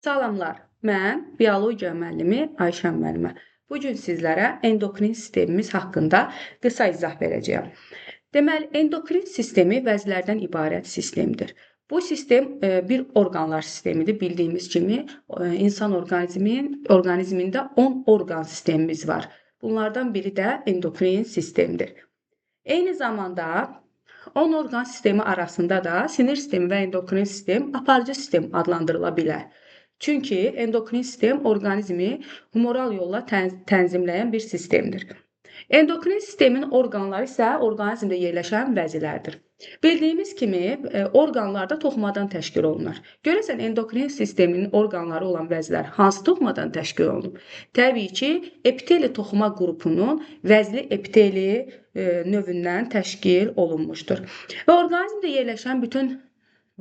Salamlar, mən biologiya müəllimi Ayşən müəllimə. Bu gün sizlərə endokrin sistemimiz haqqında qısa izah verəcəyəm. Deməli, endokrin sistemi vəzlərdən ibarət sistemdir. Bu sistem bir orqanlar sistemidir. Bildiyimiz kimi insan orqanizmində 10 orqan sistemimiz var. Bunlardan biri də endokrin sistemdir. Eyni zamanda 10 orqan sistemi arasında da sinir sistemi və endokrin sistem aparıcı sistem adlandırıla bilər. Çünki endokrin sistem orqanizmi humoral yolla tənzimləyən bir sistemdir. Endokrin sistemin orqanları isə orqanizmdə yerləşən vəzilərdir. Bildiyimiz kimi orqanlarda toxumadan təşkil olunur. Görəsən endokrin sistemin orqanları olan vəzlər hansı toxumadan təşkil olunub? Təbii ki, epiteli toxuma qrupunun vəzli epiteli növündən təşkil olunmuşdur. Və orqanizmdə yerləşən bütün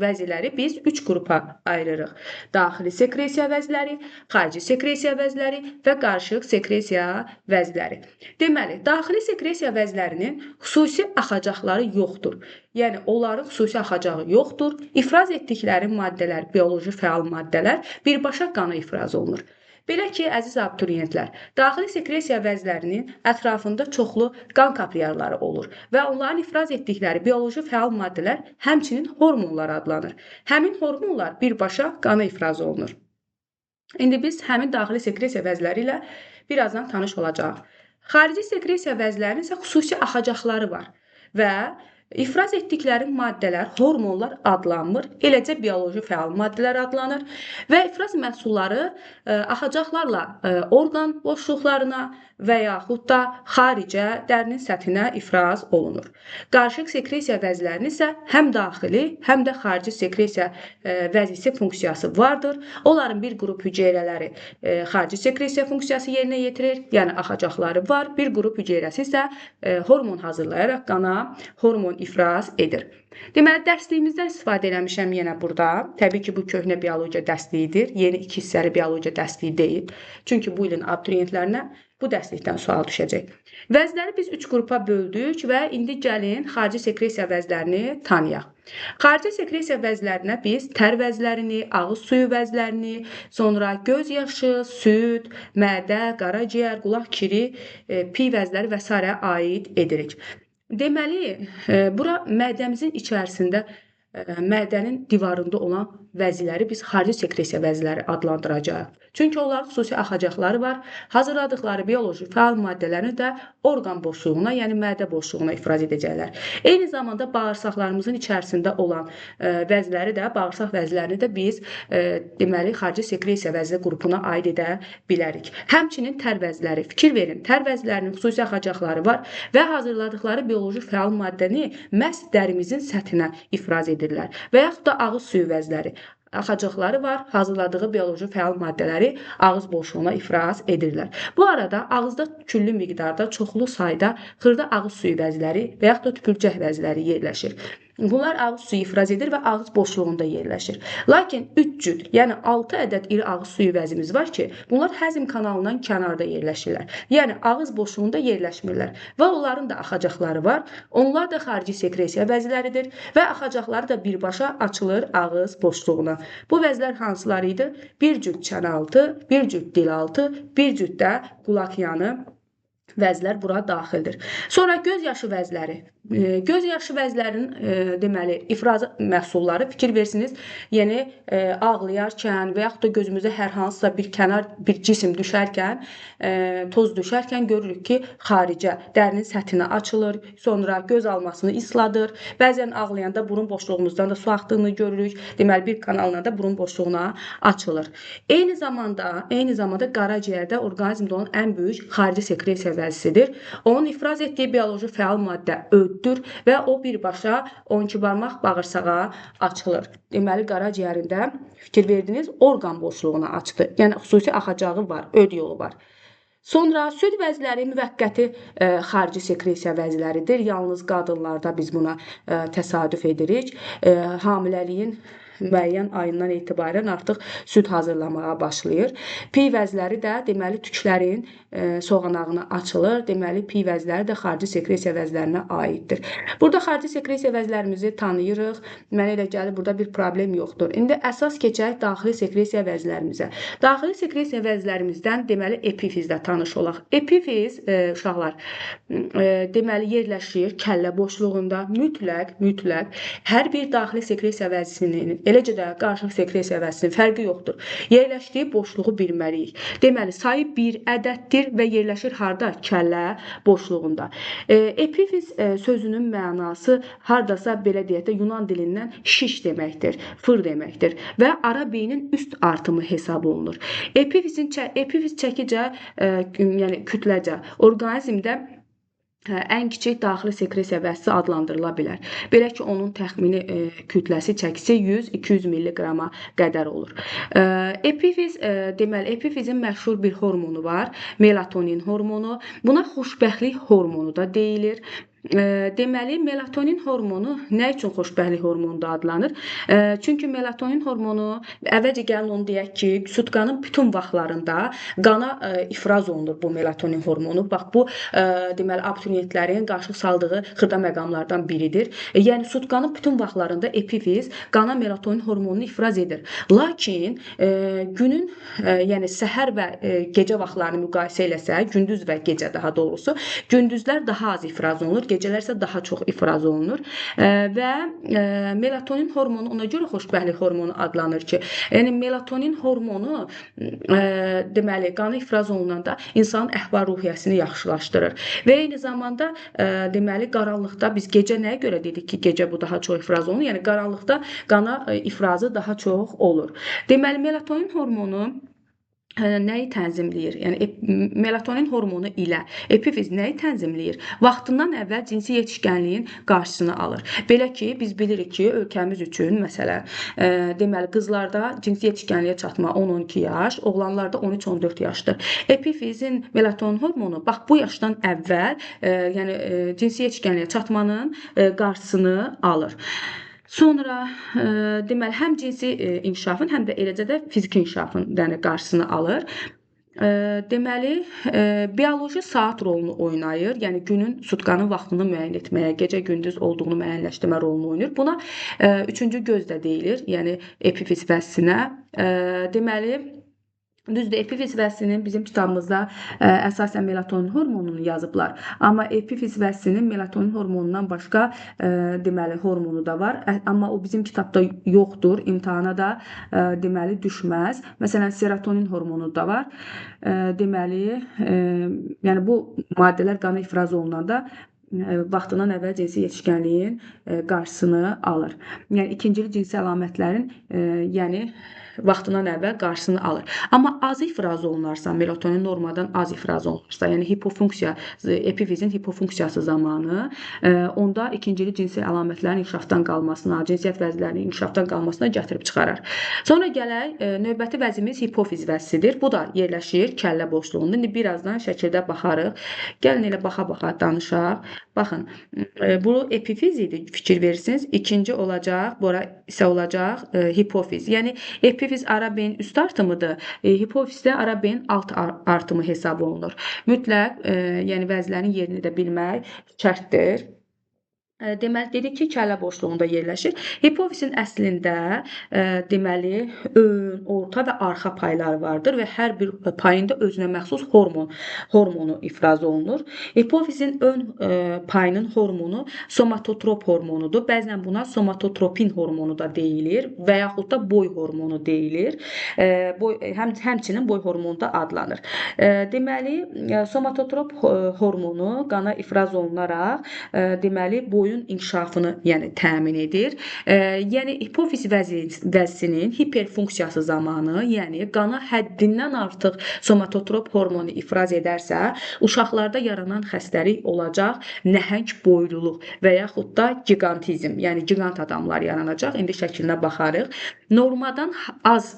vəziləri biz 3 qrupa ayırırıq. Daxili sekresiya vəzləri, xarici sekresiya vəzləri və qarışıq sekresiya vəzləri. Deməli, daxili sekresiya vəzlərinin xüsusi axacaqları yoxdur. Yəni, onların xüsusi axacağı yoxdur. İfraz etdikləri maddələr, bioloji fəal maddələr birbaşa qana ifraz olunur. Belə ki, əziz abituriyentlər, daxili sekresiya vəzlərinin ətrafında çoxlu qan kapillyarları olur və onların ifraz etdikləri bioloji fəal maddələr həmçinin hormonlar adlanır. Həmin hormonlar birbaşa qana ifraz olunur. İndi biz həmin daxili sekresiya vəzləri ilə birazdan tanış olacağıq. Xarici sekresiya vəzlərinin isə xüsusi axacaqları var və İfraz etdikləri maddələr, hormonlar adlanmır, eləcə bioloji fəal maddələr adlanır və ifraz məhsulları axacaqlarla orqan boşluqlarına və yaxud da xaricə, dərinin səthinə ifraz olunur. Qarışıq sekresiya vəzlərinin isə həm daxili, həm də xarici sekresiya vəzisi funksiyası vardır. Onların bir qrup hüceyrələri xarici sekresiya funksiyası yerinə yetirir, yəni axacaqları var. Bir qrup hüceyrəsi isə hormon hazırlayaraq qana hormon ifraz edir. Deməli, dərsliyimizdən istifadə eləmişəm yenə burada. Təbii ki, bu köhnə biologiya dərsliyidir. Yeni 2 hissəli biologiya dərsliyi deyil. Çünki bu ilin abituriyentlərinə bu dərslikdən sual düşəcək. Vəzləri biz 3 qrupa böldük və indi gəlin xarici sekresiya vəzlərini tanıyaq. Xarici sekresiya vəzlərinə biz tər vəzlərini, ağız suyu vəzlərini, sonra göz yaşı, süd, mədə, qaraciyər, qulaq kiri, piy vəzləri və s. aid edirik. Deməli, bura mədəmizin içərisində mədənin divarında olan vəziləri biz xarici sekresiya vəziləri adlandıracağıq. Çünki onların xüsusi axacaqları var. Hazırladıqları bioloji fəal maddələrini də orqan boşluğuna, yəni mədə boşluğuna ifraz edəcəklər. Eyni zamanda bağırsaqlarımızın içərisində olan vəzləri də, bağırsaq vəzlərini də biz deməli xarici sekresiya vəzi qrupuna aid edə bilərik. Həmçinin tər vəzləri, fikir verin, tər vəzlərinin xüsusi axacaqları var və hazırladıqları bioloji fəal maddəni məhz dərimizin səthinə ifraz edirlər və yaxud da ağız suyu vəzləri. Axacaqları var, hazırladığı bioloji fəal maddələri ağız boşluğuna ifraz edirlər. Bu arada ağızda küllü miqdarda çoxlu sayda xırda ağız suyu vəzləri və yaxud da tüpürcək vəzləri yerləşir. Bunlar ağız suyu ifraz edir və ağız boşluğunda yerləşir. Lakin 3 cüt, yəni 6 ədəd iri ağız suyu vəzimiz var ki, bunlar həzm kanalından kənarda yerləşirlər. Yəni ağız boşluğunda yerləşmirlər və onların da axacaqları var. Onlar da xarici sekresiya vəzləridir və axacaqları da birbaşa açılır ağız boşluğuna. Bu vəzlər hansıları idi? Bir cüt çənəaltı, bir cüt dilaltı, bir cüt də qulaqyanı vəzlər bura daxildir. Sonra göz yaşı vəzləri. Göz yaşı vəzlərinin deməli ifraz məhsulları fikir versiniz. Yəni ağlayarkən və yaxud da gözümüzə hər hansısa bir kənar bir cisim düşərkən, toz düşərkən görürük ki, xaricə dərinin səthinə açılır, sonra göz almasını isladır. Bəzən ağlayanda burun boşluğumuzdan da su axdığını görürük. Deməli bir kanalına da burun boşluğuna açılır. Eyni zamanda qaraciyərdə orqanizmdə olan ən böyük xarici sekresiya vəzisidir. Onun ifraz etdiyi bioloji fəal maddə öddür və o birbaşa 12 barmaq bağırsağa açılır. Deməli, qaraciyərində fikir verdiniz, orqan boşluğuna açdı. Yəni, xüsusi axacağı var, öd yolu var. Sonra süd vəzləri müvəqqəti xarici sekresiya vəzləridir. Yalnız qadınlarda biz buna təsadüf edirik. Hamiləliyin müəyyən ayından etibarən artıq süd hazırlamağa başlayır. Piy vəzləri də deməli tüklərin soğanağına açılır. Deməli piy vəzləri də xarici sekresiya vəzlərinə aiddir. Burada xarici sekresiya vəzlərimizi tanıyırıq. Mənə elə gəlir burada bir problem yoxdur. İndi əsas keçək daxili sekresiya vəzlərimizə. Daxili sekresiya vəzlərimizdən deməli epifizlə tanış olaq. Epifiz uşaqlar deməli yerləşir kəllə boşluğunda. Mütləq hər bir daxili sekresiya vəzinin, eləcə də qarşılıq sekresiya vəzinin fərqi yoxdur. Yerləşdiyi boşluğu bilməliyik. Deməli sayı bir ədəddir və yerləşir harda? Kəllə boşluğunda. Epifiz sözünün mənası hardasa belə deyək də Yunan dilindən şiş deməkdir, fır deməkdir və ara beynin üst artımı hesab olunur. Epifiz çəkicə, yəni kütləcə orqanizmdə ən kiçik daxili sekresiya vəzi adlandırıla bilər. Belə ki, onun təxmini kütləsi, çəkisi 100-200 mg qədər olur. Epifiz, deməli, epifizin məşhur bir hormonu var, melatonin hormonu. Buna xoşbəxtlik hormonu da deyilir. Deməli, melatonin hormonu nə üçün xoşbəxtlik hormonu da adlanır? Çünki melatonin hormonu, əvvəlcə gəlin onu deyək ki, sutkanın bütün vaxtlarında qana ifraz olunur bu melatonin hormonu. Bax, bu deməli, abituriyentlərin qarşı saldığı xırda məqamlardan biridir. Yəni, sutkanın bütün vaxtlarında epifiz qana melatonin hormonunu ifraz edir. Lakin günün, yəni səhər və gecə vaxtlarını müqayisə eləsək, gündüz və gecə daha doğrusu, gündüzlər daha az ifraz olunur, gecələr isə daha çox ifraz olunur və melatonin hormonu ona görə xoşbəxtlik hormonu adlanır ki, yəni melatonin hormonu deməli qana ifraz olunanda insanın əhval-ruhiyyəsini yaxşılaşdırır və eyni zamanda deməli qaranlıqda biz gecə nəyə görə dedik ki, gecə bu daha çox ifraz olunur? Yəni qaranlıqda qana ifrazı daha çox olur. Deməli melatonin hormonu nəyi tənzimləyir? Yəni melatonin hormonu ilə epifiz nəyi tənzimləyir? Vaxtından əvvəl cinsi yetişkənliyin qarşısını alır. Belə ki, biz bilirik ki, ölkəmiz üçün məsələn, deməli qızlarda cinsi yetişkənliyə çatma 10-12 yaş, oğlanlarda 13-14 yaşdır. Epifizin melatonin hormonu bax bu yaşdan əvvəl, yəni cinsi yetişkənliyə çatmanın qarşısını alır. Sonra deməli həm cinsi inkişafın, həm də eləcə də fiziki inkişafın qarşısını alır. Deməli bioloji saat rolunu oynayır. Yəni günün, sutkanın vaxtını müəyyən etməyə, gecə-gündüz olduğunu müəyyənləşdirmə rolunu oynayır. Buna üçüncü göz də deyilir. Yəni epifiz vəzsinə. Deməli düzdür, epifiz vəzsinin bizim kitabımızda əsasən melatonin hormonunu yazıblar. Amma epifiz vəzsinin melatonin hormonundan başqa deməli hormonu da var. Amma o bizim kitabda yoxdur. İmtahana da deməli düşməz. Məsələn, serotonin hormonu da var. Deməli, yəni bu maddələr qana ifraz olunanda vaxtından əvvəl cinsi yetişkənliyin qarşısını alır. Yəni ikincili cinsi əlamətlərin yəni vaxtından əvvəl qarşısını alır. Amma az ifraz olunarsa, melatonin normadan az ifraz olunarsa, yəni hipofunksiya, epifizin hipofunksiyası zamanı onda ikincili cinsi əlamətlərin inkişafdan qalmasına, cinsiyyət vəzlərinin inkişafdan qalmasına gətirib çıxarar. Sonra gələk, növbəti vəzimiz hipofiz vəzsidir. Bu da yerləşir kəllə boşluğunda. İndi birazdan şəkildə baxarıq. Gəlin elə baxa-baxa danışaq. Baxın, bu epifiz idi, fikir verirsiniz. İkinci olacaq, bura isə olacaq hipofiz. Yəni epifiz ara beyin üst artımıdır. Hipofizdə ara beyin alt artımı hesab olunur. Mütləq, yəni vəzlərin yerini də bilmək şərtdir. Deməli, dedik ki, kəllə boşluğunda yerləşir. Hipofizin əslində deməli ön, orta və arxa payları vardır və hər bir payında özünə məxsus hormonu ifraz olunur. Hipofizin ön payının hormonu somatotrop hormonudur. Bəzən buna somatotropin hormonu da deyilir və yaxud da boy hormonu deyilir. Həmçinin boy hormonu da adlanır. Deməli, somatotrop hormonu qana ifraz olunaraq deməli boyun inkişafını yəni təmin edir. Yəni hipofiz vəzsinin hiperfunksiyası zamanı, yəni qana həddindən artıq somatotrop hormonu ifraz edərsə, uşaqlarda yaranan xəstəlik olacaq nəhəng boyluluq və yaxud da gigantizm, yəni gigant adamlar yaranacaq. İndi şəklinə baxarıq. Normadan az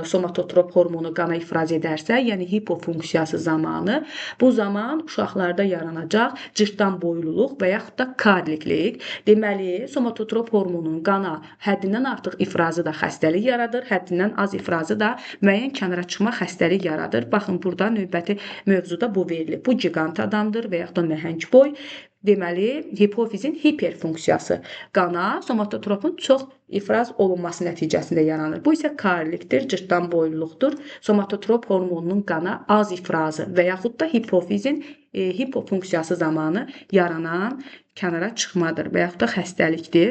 somatotrop hormonu qana ifraz edərsə, yəni hipofunksiyası zamanı, bu zaman uşaqlarda yaranacaq cırtdan boyluluq və yaxud da karliklik. keçsək, deməli, somatotrop hormonun qana həddindən artıq ifrazı da xəstəlik yaradır, həddindən az ifrazı da müəyyən kənara çıxma xəstəlik yaradır. Baxın, burada növbəti mövzuda bu verilib. Bu gigant adamdır və yaxud da nəhəng boy. Deməli, hipofizin hiperfunksiyası qana somatotropun çox ifraz olunması nəticəsində yaranır. Bu isə karlikdir, cırtdan boyluluqdur. Somatotrop hormonunun qana az ifrazı və yaxud da hipofizin hipofunksiyası zamanı yaranan kənara çıxmadır və yaxud da xəstəlikdir.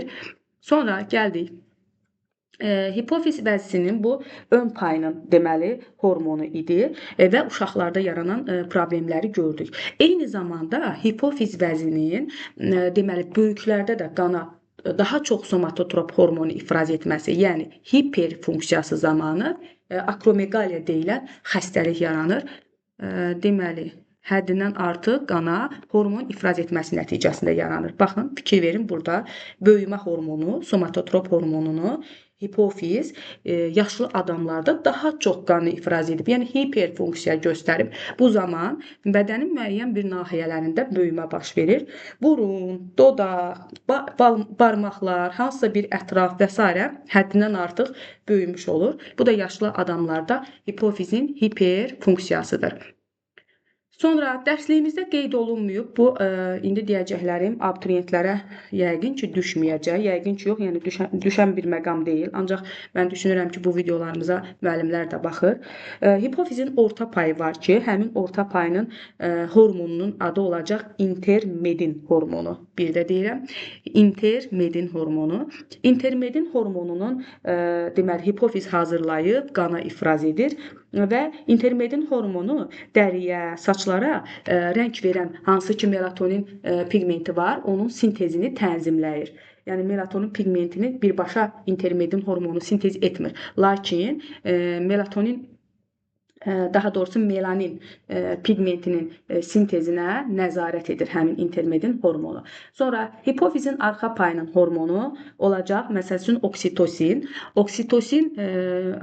Sonra gəldik. Hipofiz vəzisinin bu ön payının deməli hormonu idi və uşaqlarda yaranan problemləri gördük. Eyni zamanda hipofiz vəzinin deməli böyüklərdə də qana daha çox somatotrop hormonu ifraz etməsi, yəni hiperfunksiyası zamanı akromegaliya deyilən xəstəlik yaranır. Deməli, həddindən artıq qana hormon ifraz etməsi nəticəsində yaranır. Baxın, fikir verin, burada böyümə hormonu, somatotrop hormonunu hipofiz yaşlı adamlarda daha çox qanı ifraz edib, yəni hiperfunksiya göstərib. Bu zaman bədənin müəyyən bir nahiyələrində böyümə baş verir. Burun, dodaq, barmaqlar, hansısa bir ətraf və s. həddindən artıq böyümüş olur. Bu da yaşlı adamlarda hipofizin hiperfunksiyasıdır. Sonra dərsliyimizdə qeyd olunmayıb. Bu, indi deyəcəklərim abituriyentlərə yəqin ki, düşməyəcək. Yəqin ki, yox, yəni düşən bir məqam deyil. Ancaq mən düşünürəm ki, bu videolarımıza müəllimlər də baxır. Hipofizin orta payı var ki, həmin orta payının hormonunun adı olacaq intermedin hormonu. Bir də deyirəm, intermedin hormonu. Intermedin hormonunun deməli, hipofiz hazırlayıb qana ifraz edir. Və intermedin hormonu dəriyə, saçlara rəng verən hansı ki melatonin pigmenti var, onun sintezini tənzimləyir. Yəni melatonin pigmentini birbaşa intermedin hormonu sintez etmir. Lakin melatonin daha doğrusu melanin pigmentinin sintezinə nəzarət edir həmin intermedin hormonu. Sonra hipofizin arxa payının hormonu olacaq, məsəl üçün oksitosin. Oksitosin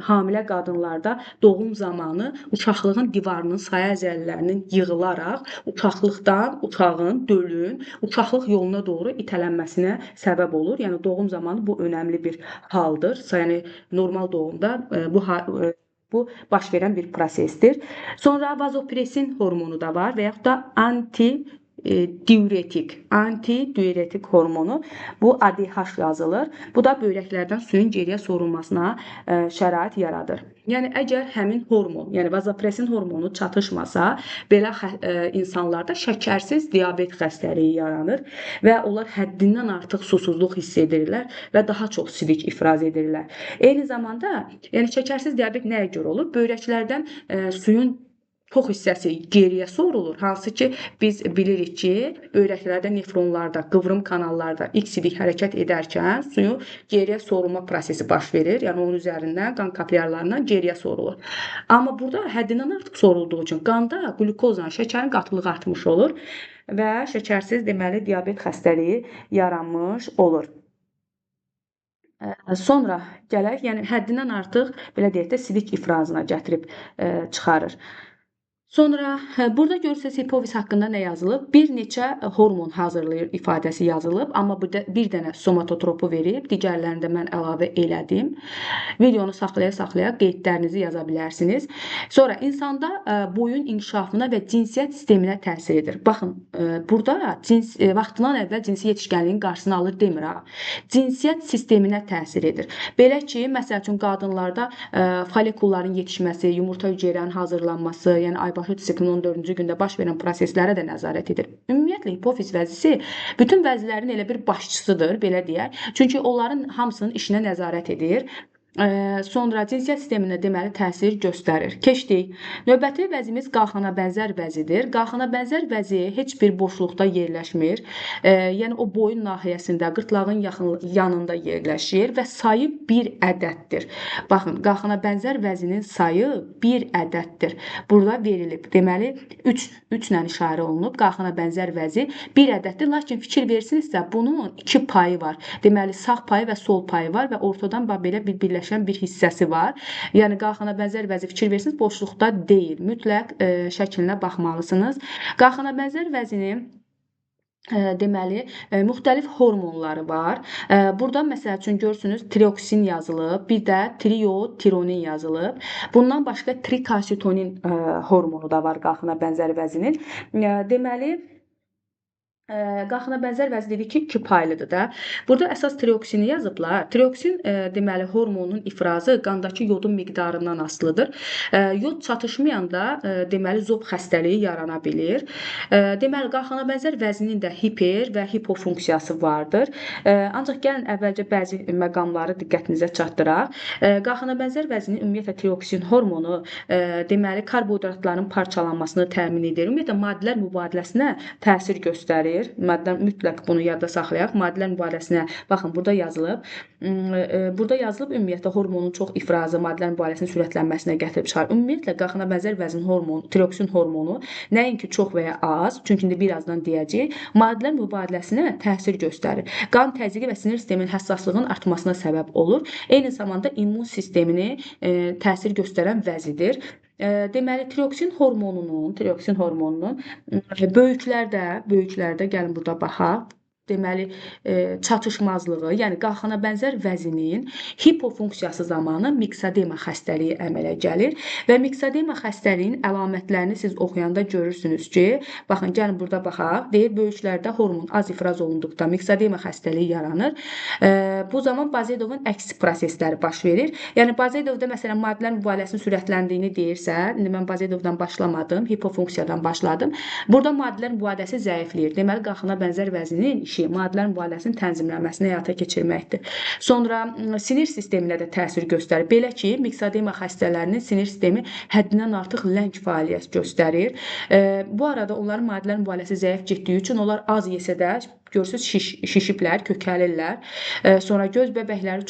hamilə qadınlarda doğum zamanı uşaqlığın divarının saya əzələlərinin yığılaraq uşaqlıqdan uşağın, dölün uşaqlıq yoluna doğru itələnməsinə səbəb olur. Yəni doğum zamanı bu önəmli bir haldır. Yəni normal doğumda bu baş verən bir prosesdir. Sonra vazopresin hormonu da var və yaxud da antidiuretik hormonu. Bu ADH yazılır. Bu da böyrəklərdən suyun geriyə sorulmasına şərait yaradır. Yəni əgər həmin hormon, yəni vazopresin hormonu çatışmasa, belə insanlarda şəkərsiz diabet xəstəliyi yaranır və onlar həddindən artıq susuzluq hiss edirlər və daha çox sidik ifraz edirlər. Eyni zamanda, yəni şəkərsiz diabet nəyə görə olur? Böyrəklərdən suyun çox hissəsi geriyə sorulur. Hansı ki, biz bilirik ki, böyrəklərdə, nefronlarda, qıvrım kanallarda X-sidik hərəkət edərkən suyu geriyə sorulma prosesi baş verir. Yəni onun üzərindən, qan kapillyarlarından geriyə sorulur. Amma burada həddindən artıq sorulduğu üçün qanda glukozla şəkərin qatılığı artmış olur və şəkərsiz deməli diabet xəstəliyi yaranmış olur. Sonra gələk, yəni həddindən artıq belə deyək də sidik ifrazına gətirib çıxarır. Sonra burada görürsünüz hipofiz haqqında nə yazılıb? Bir neçə hormon hazırlayır ifadəsi yazılıb, amma bir dənə somatotropu verib, digərlərini də mən əlavə elədim. Videonu saxlaya-saxlaya qeydlərinizi yaza bilərsiniz. Sonra insanda boyun inkişafına və cinsiyyət sisteminə təsir edir. Baxın, burada vaxtından əvvəl cinsi yetişkənliyin qarşısını alır demir ha. Cinsiyyət sisteminə təsir edir. Belə ki, məsəl üçün qadınlarda folikulların yetişməsi, yumurta hüceyrənin hazırlanması, yəni aybaşı siklinin 14-cü gündə baş verən proseslərə də nəzarət edir. Ümumiyyətlə, hipofiz vəzisi bütün vəzilərin elə bir başçısıdır, belə deyək. Çünki onların hamısının işinə nəzarət edir. Sonra cinsiyyət sisteminə deməli təsir göstərir. Keçdik. Növbəti vəzimiz qalxana bənzər vəzidir. Qalxana bənzər vəzi heç bir boşluqda yerləşmir. Yəni o boyun nahiyəsində, qırtlağın yanında yerləşir və sayı bir ədəddir. Baxın, qalxana bənzər vəzinin sayı bir ədəddir. Burada verilib. Deməli 3 ilə işarə olunub. Qalxana bənzər vəzi bir ədəddir. Lakin fikir versinizsə, bunun 2 payı var. Deməli sağ payı və sol payı var və ortadan belə bir birləşən bir hissəsi var. Yəni qalxana bənzər vəzi fikir versiniz, boşluqda deyil. Mütləq şəklinə baxmalısınız. Qalxana bənzər vəzinin deməli, müxtəlif hormonları var. Burada məsəl üçün görürsünüz tireoksin yazılıb, bir də triotironin yazılıb. Bundan başqa trikalsitonin hormonu da var qalxına bənzər vəzinin. Deməli, qalxına bənzər vəzi dedik ki, 2 paylıdır da. Burada əsas tireoksini yazıblar. Tireoksin deməli hormonun ifrazı qandakı yodun miqdarından asılıdır. Yod çatışmayanda deməli zob xəstəliyi yarana bilir. Deməli qalxana bənzər vəzinin də hiper və hipo funksiyası vardır. Ancaq gəlin əvvəlcə bəzi məqamları diqqətinizə çatdıraq. Qalxana bənzər vəzinin ümumiyyətlə tireoksin hormonu deməli karbohidratların parçalanmasını təmin edir. Ümumiyyətlə maddələr mübadiləsinə təsir göstərir. Maddən mütləq bunu yadda saxlayaq. Maddələr mübadiləsinə baxın burada yazılıb. Burada yazılıb ümumiyyətlə hormonun çox ifrazı maddələr mübadiləsinin sürətlənməsinə gətirib çıxarır. Ümumiyyətlə qalxana bənzər vəzin hormonu, tireoksin hormonu nəinki çox və ya az, çünki indi birazdan deyəcəyik, maddələr mübadiləsinə təsir göstərir. Qan təzyiqi və sinir sisteminin həssaslığının artmasına səbəb olur. Eyni zamanda immun sistemini təsir göstərən vəzidir. Deməli tireoksin hormonunun böyüklərdə gəlin burada baxaq. Deməli, çatışmazlığı, yəni qalxana bənzər vəzinin hipofunksiyası zamanı miksadema xəstəliyi əmələ gəlir və miksadema xəstəliyinin əlamətlərini siz oxuyanda görürsünüz ki, baxın, gəlin burada baxaq, deyir, böyüklərdə hormon az ifraz olunduqda miksadema xəstəliyi yaranır. Bu zaman Bazedovun əks prosesləri baş verir. Yəni, Bazedovda məsələn, maddələr mübadiləsinin sürətləndiyini deyirsə, indi mən Bazedovdan başlamadım, hipofunksiyadan başladım. Burada maddələr mübadiləsi zəifləyir. Deməli, qalxana bənzər vəzinin maddələrin mübadiləsinin tənzimlənməsini həyata keçirməkdir. Sonra sinir sisteminə də təsir göstərir. Belə ki, miksadema xəstələrinin sinir sistemi həddindən artıq ləng fəaliyyət göstərir. Bu arada onların maddələrin mübadiləsi zəif getdiyi üçün onlar az yesə də görürsünüz şişiblər, kökəlirlər. Sonra göz bəbəkləri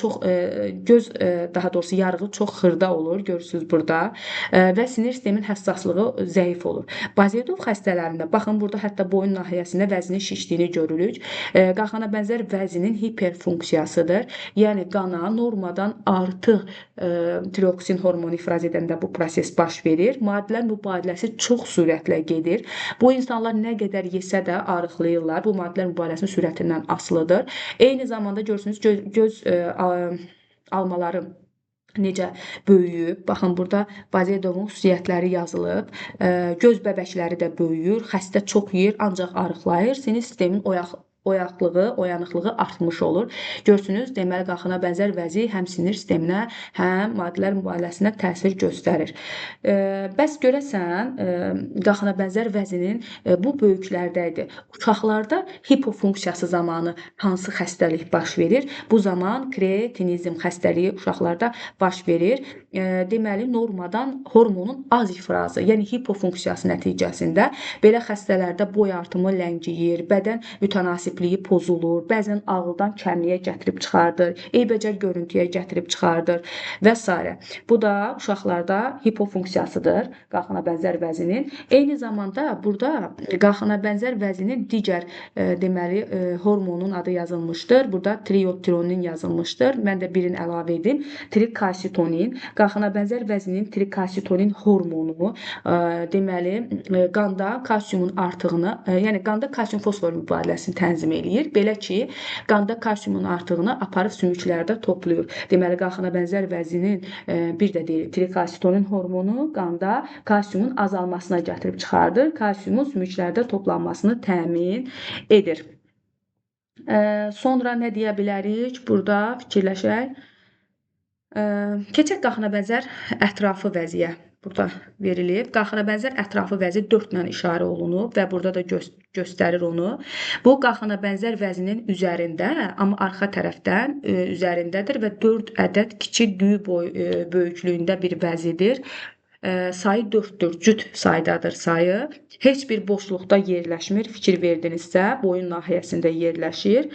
daha doğrusu yarığı çox xırda olur, görürsünüz burada və sinir sistemin həssaslığı zəif olur. Bazedov xəstələrində baxın burada hətta boyun nahiyəsində vəzinin şişdiyini görürük. Qalxana bənzər vəzinin hiperfunksiyasıdır. Yəni qana normadan artıq tireoksin hormonu ifraz edəndə bu proses baş verir. Maddələr mübadiləsi çox sürətlə gedir. Bu insanlar nə qədər yesə də arıqlayırlar. Bu maddələr mübadiləsinin sürətindən asılıdır. Eyni zamanda görürsünüz göz almaları necə böyüyüb. Baxın, burada Bazedovun xüsusiyyətləri yazılıb. Göz bəbəkləri də böyüyür. Xəstə çox yeyir, ancaq arıqlayır. Sinir sistemin oyanıqlığı artmış olur. Görürsünüz, deməli qalxana bənzər vəzi həm sinir sisteminə, həm maddələr mübadiləsinə təsir göstərir. Bəs görəsən, qalxana bənzər vəzinin bu böyüklərdə idi. Uşaqlarda hipofunksiyası zamanı hansı xəstəlik baş verir? Bu zaman kreatinizm xəstəliyi uşaqlarda baş verir. Deməli, normadan hormonun az ifrazı, yəni hipofunksiyası nəticəsində belə xəstələrdə boy artımı ləngiyir, bədən mütənasibliyi pozulur, bəzən ağıldan kəmliyə gətirib çıxardır, eybəcər görüntüyə gətirib çıxardır və s. Bu da uşaqlarda hipofunksiyasıdır, qalxana bənzər vəzinin. Eyni zamanda burada qalxana bənzər vəzinin digər deməli hormonun adı yazılmışdır. Burada triotironin yazılmışdır. Mən də birini əlavə edim. Trikalsitonin. Qalxana bənzər vəzinin trikalsitonin hormonu deməli qanda kalsiumun artığını, yəni qanda kalsium fosfor mübadiləsini tənzim eləyir. Belə ki, qanda kalsiumun artığını aparıb sümüklərdə toplayır. Deməli, qalxana bənzər vəzinin bir də deyil, trikalsitonin hormonu qanda kalsiumun azalmasına gətirib çıxardır. Kalsiumun sümüklərdə toplanmasını təmin edir. Sonra nə deyə bilərik? Burada fikirləşək. Keçək qalxana bənzər ətrafı vəziyə. Burada verilib. Qalxana bənzər ətrafı vəzi 4 ilə işarə olunub və burada da göstərir onu. Bu, qalxana bənzər vəzinin üzərində, amma arxa tərəfdən üzərindədir və 4 ədəd kiçik düyü böyüklüyündə bir vəzidir. Sayı 4-dür, cüt saydadır sayı. Heç bir boşluqda yerləşmir. Fikir verdinizsə, boyun nahiyəsində yerləşir.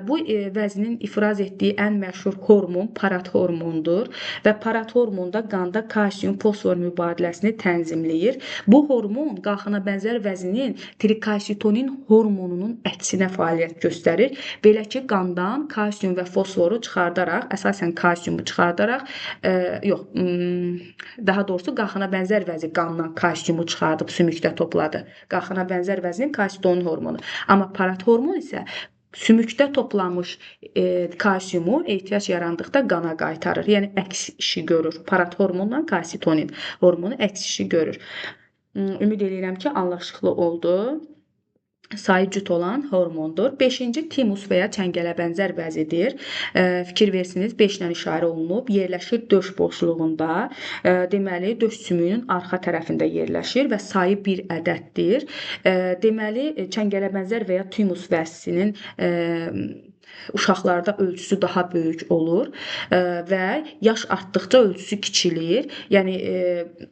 Bu vəzinin ifraz etdiyi ən məşhur hormon parathormondur və parathormonda qanda kalsium fosfor mübadiləsini tənzimləyir. Bu hormon qalxana bənzər vəzinin trikalsitonin hormonunun əksinə fəaliyyət göstərir. Belə ki, qandan kalsium və fosforu çıxardaraq, əsasən kalsiumu çıxardaraq, daha doğrusu qalxana bənzər vəzi qandan kalsiumu çıxardıb sümükdə topladı. Qalxana bənzər vəzinin kalsitonin hormonu. Amma parad hormon isə sümükdə toplanmış kalsiumu ehtiyac yarandıqda qana qaytarır. Yəni əks işi görür. Parad hormonla kalsitonin hormonu əks işi görür. Ümid edirəm ki, anlaşıqlı oldu. Sayı cüt olan hormondur. 5-ci timus və ya çəngələ bənzər vəzidir. Fikir versiniz, 5 ilə işarə olunub. Yerləşir döş boşluğunda. Deməli, döş sümüyünün arxa tərəfində yerləşir və sayı 1 ədəddir. Deməli, çəngələ bənzər və ya timus vəzisinin uşaqlarda ölçüsü daha böyük olur və yaş artdıqca ölçüsü kiçilir. Yəni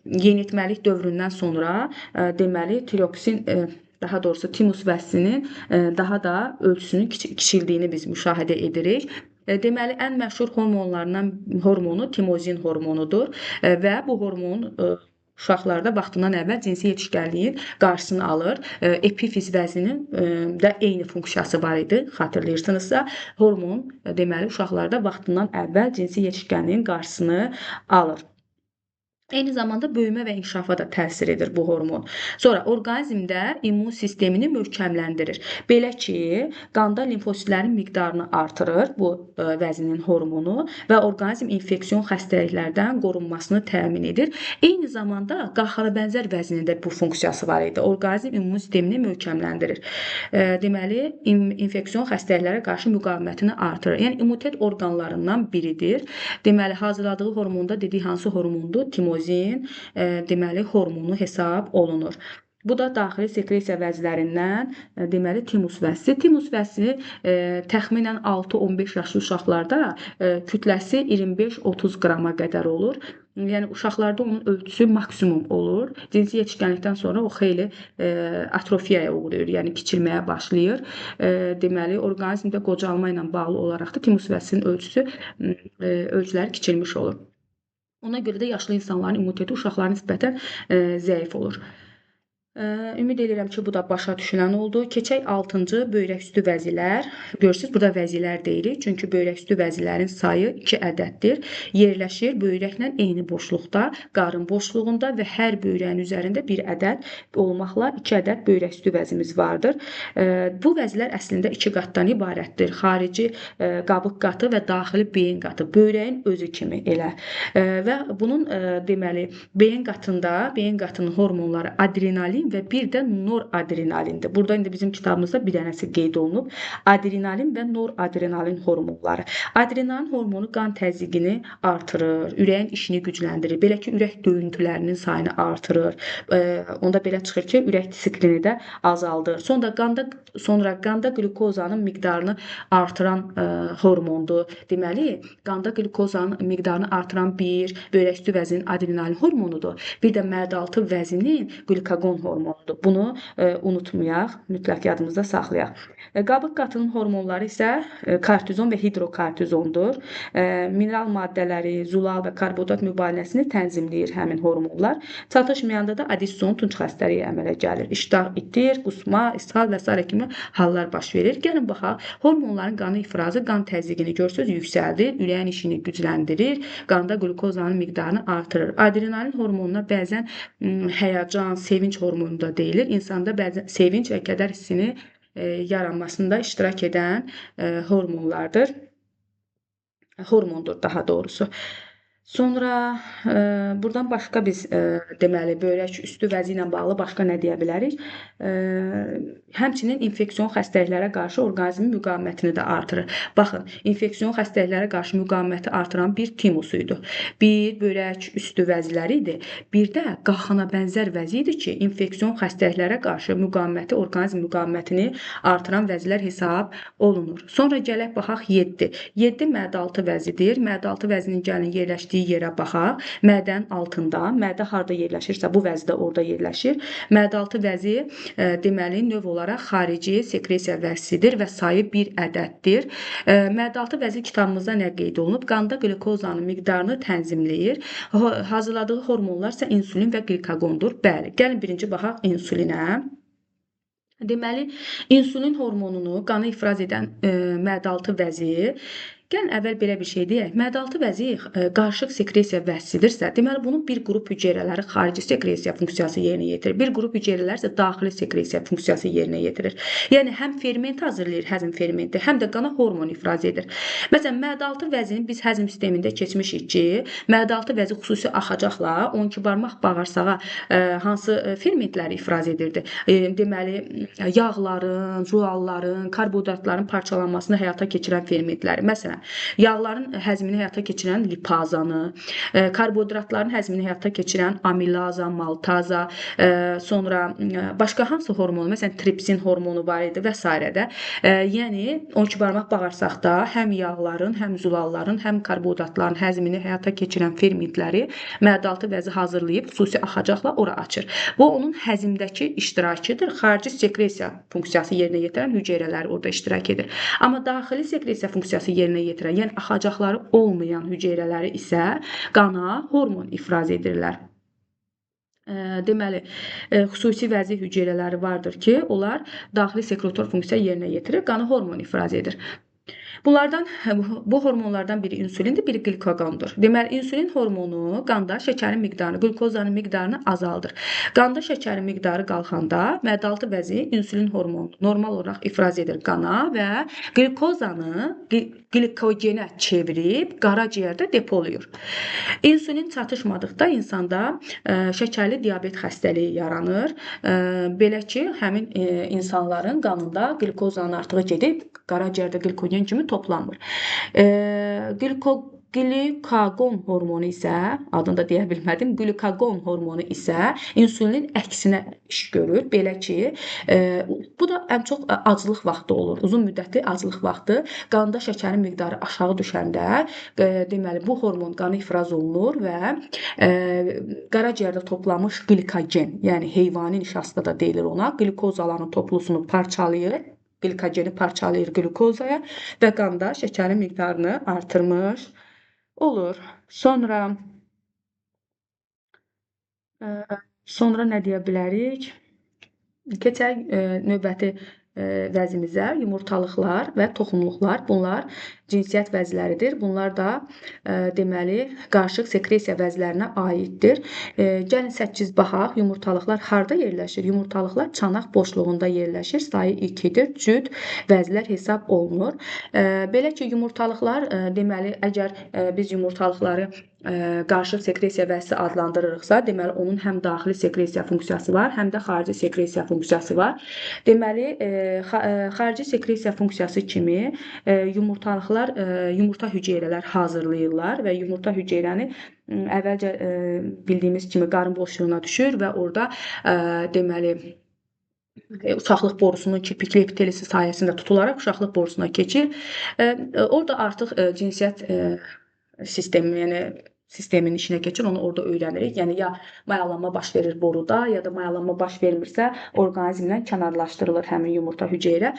yeniyetməlik dövründən sonra deməli tiroxin daha doğrusu timus vəzisinin daha da ölçüsünün kiçildiyini biz müşahidə edirik. Deməli, ən məşhur hormonu timozin hormonudur və bu hormon uşaqlarda vaxtından əvvəl cinsi yetişkənliyin qarşısını alır. Epifiz vəzinin də eyni funksiyası var idi, xatırlayırsınızsa. Hormon deməli uşaqlarda vaxtından əvvəl cinsi yetişkənliyin qarşısını alır. Eyni zamanda böyümə və inkişafa da təsir edir bu hormon. Sonra orqanizmdə immun sistemini möhkəmləndirir. Belə ki, qanda limfositlərin miqdarını artırır bu vəzinin hormonu və orqanizm infeksion xəstəliklərdən qorunmasını təmin edir. Eyni zamanda qalxana bənzər vəzinin də bu funksiyası var idi. Orqanizm immun sistemini möhkəmləndirir. Deməli, infeksion xəstəliklərə qarşı müqavimətini artırır. Yəni immunitet orqanlarından biridir. Deməli, hazırladığı hormonda dedik hansı hormondur? Timozin deməli hormonu hesab olunur. Bu da daxili sekresiya vəzlərindən deməli timus vəzisi. Timus vəzisi təxminən 6-15 yaşlı uşaqlarda kütləsi 25-30 qrama qədər olur. Yəni uşaqlarda onun ölçüsü maksimum olur. Cinsi yetişkənlikdən sonra o xeyli atrofiyaya uğrayır, yəni kiçilməyə başlayır. Deməli orqanizmdə qocalma ilə bağlı olaraq da timus vəzisinin ölçüləri kiçilmiş olur. Ona görə də yaşlı insanların immuniteti uşaqlara nisbətən zəif olur. Ümid edirəm ki, bu da başa düşülən oldu. Keçək 6-cı böyrəküstü vəzilər. Görürsünüz, burada vəzilər deyirik. Çünki böyrəküstü vəzilərin sayı 2 ədəddir. Yerləşir böyrəklə eyni boşluqda, qarın boşluğunda və hər böyrəyin üzərində 1 ədəd olmaqla 2 ədəd böyrəküstü vəzimiz vardır. Bu vəzilər əslində 2 qatdan ibarətdir. Xarici qabıq qatı və daxili beyin qatı. Böyrəyin özü kimi elə. Və bunun deməli beyin qatının hormonları adrenalin və bir də noradrenalindir. Burada indi bizim kitabımızda bir dənəsi qeyd olunub. Adrenalin və noradrenalin hormonları. Adrenalin hormonu qan təzyiqini artırır, ürəyin işini gücləndirir. Belə ki, ürək döyüntülərinin sayını artırır. Onda belə çıxır ki, ürək disiplini də azaldır. Sonra qanda qlükozanın miqdarını artıran hormondur. Deməli, qanda qlükozanın miqdarını artıran bir böyrəküstü vəzinin adrenalin hormonudur. Bir də mədə-altı vəzinin qlikagon hormonudur. Bunu unutmayaq, mütləq yadımızda saxlayaq. Qabıq qatının hormonları isə kortizon və hidrokortizondur. Mineral maddələri, zulal və karbonhidrat mübadiləsini tənzimləyir həmin hormonlar. Çatışmayanda da adisson tunç xəstəliyi əmələ gəlir. İştah itir, qusma, ishal və s. kimi hallar baş verir. Gəlin baxaq, hormonların qanı ifrazı qan təzyiqini görsünüz yüksəldir, ürəyin işini gücləndirir, qanda qlükozanın miqdarını artırır. Adrenalin hormonuna bəzən həyəcan, sevinç hormonu da deyilir. İnsanda bəzən sevinç və kədər hissini yaranmasında iştirak edən hormondur daha doğrusu. Sonra buradan başqa biz deməli böyrək üstü vəzi ilə bağlı başqa nə deyə bilərik? Həmçinin infeksion xəstəliklərə qarşı orqanizmin müqavimətini də artırır. Baxın, infeksion xəstəliklərə qarşı müqaviməti artıran bir timus idi. Bir böyrək üstü vəziləri idi. Bir də qalxana bənzər vəzi idi ki, infeksion xəstəliklərə qarşı orqanizm müqavimətini artıran vəzilər hesab olunur. Sonra gələk baxaq 7. 7 mədə-altı vəzidir. Mədə-altı vəzinin gəlin yerləşdiyi yerə baxaq. Mədənin altında, mədə harda yerləşirsə bu vəzi də orada yerləşir. Mədə-altı vəzi deməli növ olaraq xarici sekresiya vəzisidir və sayı 1 ədəddir. Mədə-altı vəzi kitabımızda nə qeyd olunub? Qanda qlükozanın miqdarını tənzimləyir. Hazırladığı hormonlar isə insulin və glikagondur. Bəli, gəlin birinci baxaq insulinə. Deməli, insulin hormonunu qana ifraz edən mədə-altı vəzi Gəlin əvvəl belə bir şey deyək. Mədə-altı vəzi qarışıq sekresiya vəzsidirsə, deməli bunun bir qrup hüceyrələri xarici sekresiya funksiyası yerinə yetirir. Bir qrup hüceyrələr isə daxili sekresiya funksiyası yerinə yetirir. Yəni həm ferment hazırlayır, həzm fermenti, həm də qana hormon ifraz edir. Məsələn, mədə-altı vəzini biz həzm sistemində keçmişik ki, mədə-altı vəzi xüsusi axacaqla 12 barmaq bağırsağa hansı fermentləri ifraz edirdi? Deməli, yağların, zulalların, karbohidratların parçalanmasını həyata keçirən fermentləri. Məsələn, yağların həzmini həyata keçirən lipazanı, karbohidratların həzmini həyata keçirən amilaza, maltaza, sonra başqa hansı hormonu, məsələn, tripsin hormonu var idi və s. də. Yəni 12 barmaq bağırsaqda həm yağların, həm zulalların, həm karbohidratların həzmini həyata keçirən fermentləri mədə-altı vəzi hazırlayıb xüsusi axacaqla ora açır. Bu onun həzmdəki iştirakıdır. Xarici sekresiya funksiyası yerinə yetirən hüceyrələr orada iştirak edir. Amma daxili sekresiya funksiyası yerinə yetirən, yəni axacaqları olmayan hüceyrələri isə qana hormon ifraz edirlər. Deməli, xüsusi vəzi hüceyrələri vardır ki, onlar daxili sekretor funksiya yerinə yetirir, qana hormon ifraz edir. Bu hormonlardan biri insulindir, biri glikoqondur. Deməli, insulin hormonu qanda şəkərin miqdarını, qlukozanın miqdarını azaldır. Qanda şəkərin miqdarı qalxanda mədə-altı vəzi insulin hormonu normal olaraq ifraz edir qana və glukozanı glikogenə çevirib qaraciyərdə depolayır. İnsulin çatışmadıqda insanda şəkərli diabet xəstəliyi yaranır. Belə ki, həmin insanların qanında qlikozanın artığı gedib qaraciyərdə glikogen kimi toplanmır. Glikagon hormonu isə, adını da deyə bilmədim, glikagon hormonu isə insulinin əksinə iş görür. Belə ki, bu da ən çox aclıq vaxtı olur. Uzun müddətli aclıq vaxtı qanda şəkərin miqdarı aşağı düşəndə, deməli, bu hormon qana ifraz olunur və qaraciyərdə toplanmış glikogen, yəni heyvani nişasta da deyilir ona, glikozaların toplusunu parçalayır. Glikogeni parçalayır glukozaya və qanda şəkərin miqdarını artırmış olur. Sonra nə deyə bilərik? Keçək növbəti vəzimizə, yumurtalıqlar və toxumluqlar. Bunlar cinsiyyət vəzləridir. Bunlar da deməli qarışıq sekresiya vəzlərinə aiddir. Gəlin 8 baxaq. Yumurtalıqlar harda yerləşir? Yumurtalıqlar çanaq boşluğunda yerləşir. Sayı 2-dir. Cüt vəzlər hesab olunur. Belə ki, yumurtalıqlar deməli əgər biz yumurtalıqları qarışıq sekresiya vəzi adlandırırıqsa, deməli onun həm daxili sekresiya funksiyası var, həm də xarici sekresiya funksiyası var. Deməli, xarici sekresiya funksiyası kimi yumurtalıqlar yumurta hüceyrələr hazırlayırlar və yumurta hüceyrəni əvvəlcə bildiyimiz kimi qarın boşluğuna düşür və orada deməli uşaqlıq borusunun kirpikli epitelisi sayəsində tutularaq uşaqlıq borusuna keçir. Orada artıq cinsiyyət sistemi, yəni sistemin işinə keçir, onu orada öyrənirik. Yəni ya mayalanma baş verir boruda, ya da mayalanma baş vermirsə, orqanizmdən kənarlaşdırılır həmin yumurta hüceyrə.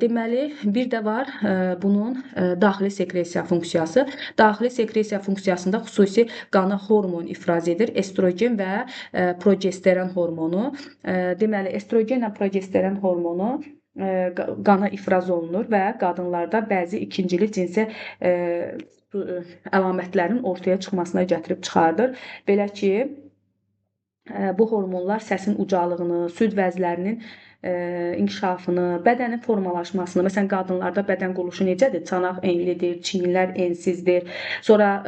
Deməli, bir də var bunun daxili sekresiya funksiyası. Daxili sekresiya funksiyasında xüsusi qana hormon ifraz edir. Estrogen və progesteron hormonu. Deməli, estrogenlə progesteron hormonu qana ifraz olunur və qadınlarda bəzi ikincili cinsi əlamətlərin ortaya çıxmasına gətirib çıxardır. Belə ki, bu hormonlar səsin ucalığını, süd vəzlərinin inkişafını, bədənin formalaşmasını, məsələn, qadınlarda bədən quruluşu necədir? Çanaq enlidir, çiyinlər ensizdir. Sonra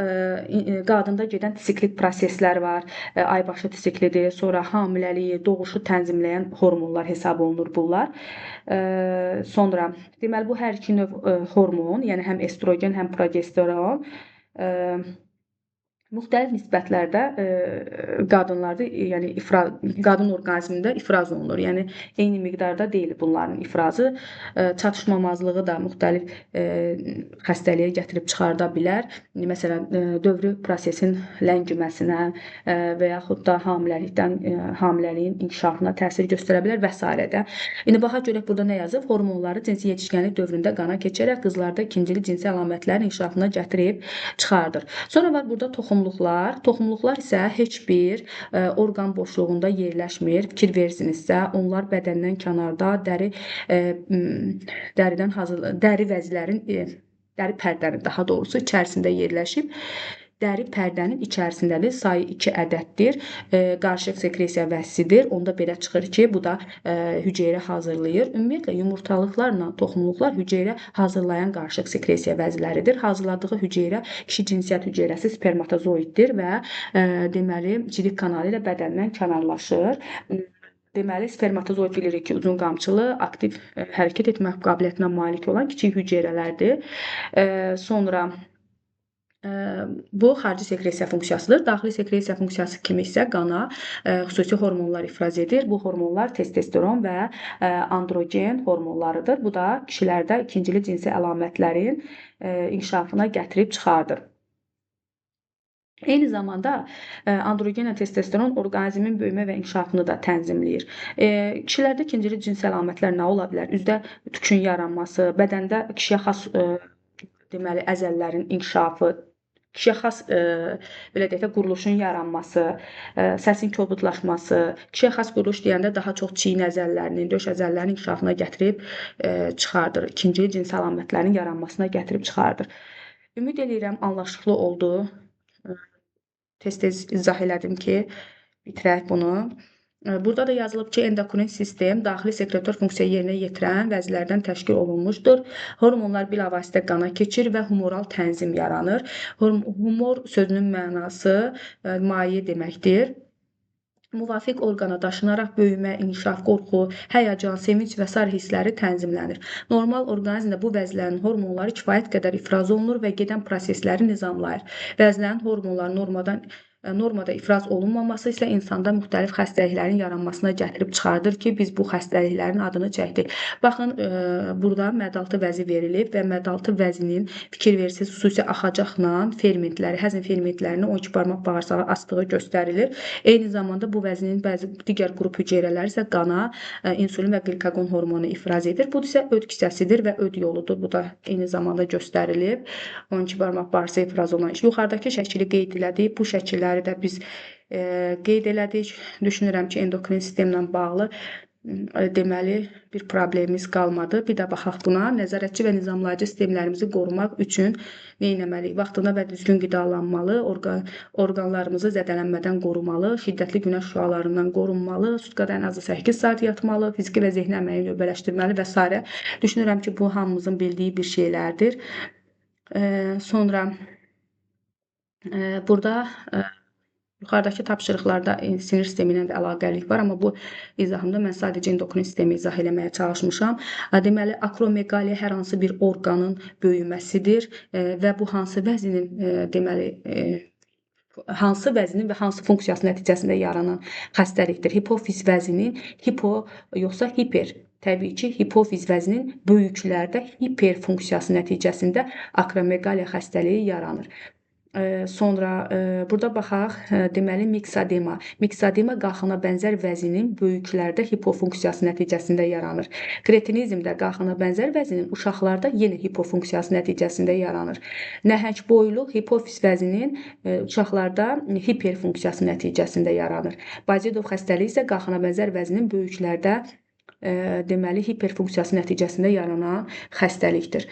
qadında gedən siklik proseslər var, aybaşı siklidir. Sonra hamiləliyi, doğuşu tənzimləyən hormonlar hesab olunur bunlar. Sonra, deməli, bu hər iki növ hormon, yəni həm estrogen, həm progesteron müxtəlif nisbətlərdə qadınlarda, yəni qadın orqanizmində ifraz olunur. Yəni eyni miqdarda deyil bunların ifrazı. Çatışmamazlığı da müxtəlif xəstəliyə gətirib çıxarda bilər. Məsələn, dövrü prosesin ləngiməsinə və yaxud da hamiləliyin inkişafına təsir göstərə bilər və s. də. İndi baxaq görək burada nə yazıb? Hormonları cinsi yetişkənlik dövründə qana keçərək qızlarda ikincili cinsi əlamətlərin inkişafına gətirib çıxardır. Sonra var burada toxumluqlar. Toxumluqlar isə heç bir orqan boşluğunda yerləşmir. Fikir versinizsə, onlar bədəndən kənarda dəri vəzlərin dəri pərdənin daha doğrusu içərisində yerləşib. Dəri pərdənin içərisindədir. Sayı 2 ədəddir. Qarışıq sekresiya vəzsidir. Onda belə çıxır ki, bu da hüceyrə hazırlayır. Ümumiyyətlə yumurtalıqlarla toxumluqlar hüceyrə hazırlayan qarışıq sekresiya vəzləridir. Hazırladığı hüceyrə kişi cinsiyyət hüceyrəsi spermatozoiddir və deməli cirit kanalı ilə bədəndən kənarlaşır. Deməli, spermatozoid bilirik ki, uzun qamçılı, aktiv hərəkət etmə qabiliyyətinə malik olan kiçik hüceyrələrdir. Sonra bu xarici sekresiya funksiyasıdır. Daxili sekresiya funksiyası kimi isə qana xüsusi hormonlar ifraz edir. Bu hormonlar testosteron və androgen hormonlarıdır. Bu da kişilərdə ikincili cinsi əlamətlərin inkişafına gətirib çıxardır. Eyni zamanda androgen və testosteron orqanizmin böyümə və inkişafını da tənzimləyir. Kişilərdə ikincili cinsi əlamətlər nə ola bilər? Üzdə tükün yaranması, bədəndə kişiyə xas deməli əzələlərin inkişafı, kişiyə xas belə deyək də quruluşun yaranması, səsin kobudlaşması, kişiyə xas quruluş deyəndə daha çox çiyin əzələlərinin, döş əzələlərinin inkişafına gətirib çıxardır. İkincili cinsi əlamətlərin yaranmasına gətirib çıxardır. Ümid edirəm anlaşılıqlı oldu. Tez-tez izah elədim ki, bitirək bunu. Burada da yazılıb ki, endokrin sistem daxili sekretor funksiya yerinə yetirən vəzlərdən təşkil olunmuşdur. Hormonlar bilavasitə qana keçir və humoral tənzim yaranır. Humor sözünün mənası maye deməkdir. Müvafiq orqana daşınaraq böyümə, inkişaf, qorxu, həyəcan, sevinc və sair hissləri tənzimlənir. Normal orqanizmdə bu vəzlərin hormonları kifayət qədər ifraz olunur və gedən prosesləri nizamlayır. Vəzlərin hormonları normada ifraz olunmaması isə insanda müxtəlif xəstəliklərin yaranmasına gətirib çıxardır ki, biz bu xəstəliklərin adını çəkdik. Baxın, burada mədaltı vəzi verilib və mədaltı vəzinin fikir versiniz xüsusi axacaqla fermentləri, həzm fermentlərini 12 barmaq bağırsağı astığı göstərilir. Eyni zamanda bu vəzinin bəzi digər qrup hüceyrələri isə qana insulin və qlikagon hormonu ifraz edir. Bu isə öd kisəsidir və öd yoludur. Bu da eyni zamanda göstərilib. 12 barmaq bağırsağı ifraz olunan iş. Yuxarıdakı şəkili qeyd elədik. Bu şəkilləri də biz qeyd elədik. Düşünürəm ki, endokrin sistemlə bağlı deməli bir problemimiz qalmadı. Bir də baxaq buna. Nəzarətçi və nizamlayıcı sistemlərimizi qorumaq üçün nə etməliyik? Vaxtında və düzgün qidalanmalı, orqanlarımızı zədələnmədən qorumalı, şiddətli günəş şüalarından qorunmalı, sutkada ən azı 8 saat yatmalı, fiziki və zehni əməyi növbələşdirməli və s. Düşünürəm ki, bu hamımızın bildiyi bir şeylərdir. Sonra burada yuxarıdakı tapşırıqlarda sinir sistemi ilə də əlaqəlilik var, amma bu izahımda mən sadəcə endokrin sistemi izah eləməyə çalışmışam. Deməli, akromeqaliya hər hansı bir orqanın böyüməsidir və bu hansı vəzinin deməli hansı vəzinin və hansı funksiyası nəticəsində yaranan xəstəlikdir. Hipofiz vəzinin yoxsa hiper. Təbii ki, hipofiz vəzinin böyüklərdə hiper funksiyası nəticəsində akromeqaliya xəstəliyi yaranır. Sonra burada baxaq, deməli miksadema. Miksadema qalxana bənzər vəzinin böyüklərdə hipofunksiyası nəticəsində yaranır. Kretinizmdə qalxana bənzər vəzinin uşaqlarda yenə hipofunksiyası nəticəsində yaranır. Nəhəng boylu hipofiz vəzinin uşaqlarda hiperfunksiyası nəticəsində yaranır. Bazidov xəstəliyi isə qalxana bənzər vəzinin böyüklərdə deməli hiperfunksiyası nəticəsində yaranan xəstəlikdir.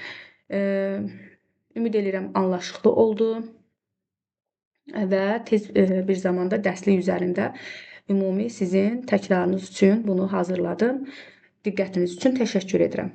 Ümid edirəm anlaşılıqlı oldu və tez bir zamanda dərslik üzərində ümumi sizin təkrarınız üçün bunu hazırladım. Diqqətiniz üçün təşəkkür edirəm.